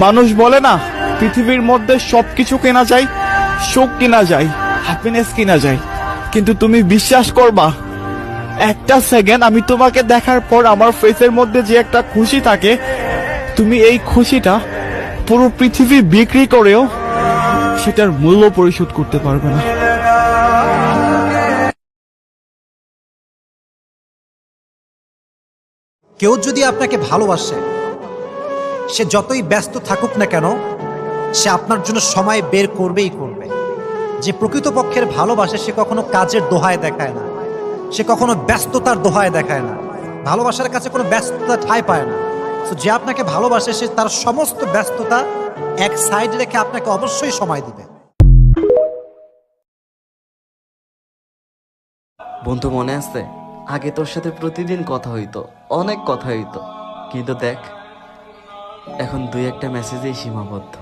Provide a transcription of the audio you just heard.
মানুষ বলে না, পৃথিবীর মধ্যে সবকিছু কেনা যায়, সুখ কেনা যায়, হ্যাপিনেস কেনা যায়, কিন্তু তুমি বিশ্বাস করবা, একটা সেকেন্ড আমি তোমাকে দেখার পর আমার ফেসের মধ্যে যে একটা খুশি থাকে, তুমি এই খুশিটা পুরো পৃথিবী বিক্রি করেও সেটার মূল্য পরিশোধ করতে পারবে না। কেউ যদি আপনাকে ভালোবাসে, সে যতই ব্যস্ত থাকুক না কেন, সে আপনার জন্য সময় বের করবেই করবে। যে প্রকৃতপক্ষের ভালোবাসে, সে কখনো কাজের দোহায় দেখায় না, সে কখনো ব্যস্ততার দোহায় দেখায় না, ভালোবাসার কাছে কোনো ব্যস্ততা ঠাঁই পায় না। তো যে আপনাকে ভালোবাসে, সে তার সমস্ত ব্যস্ততা এক সাইড রেখে আপনাকে অবশ্যই সময় দিবে। বন্ধু, মনে আছে আগে তোর সাথে প্রতিদিন কথা হইতো, অনেক কথা হইতো, কিন্তু দেখ এখন 2-1 মেসেজেই সীমাবদ্ধ।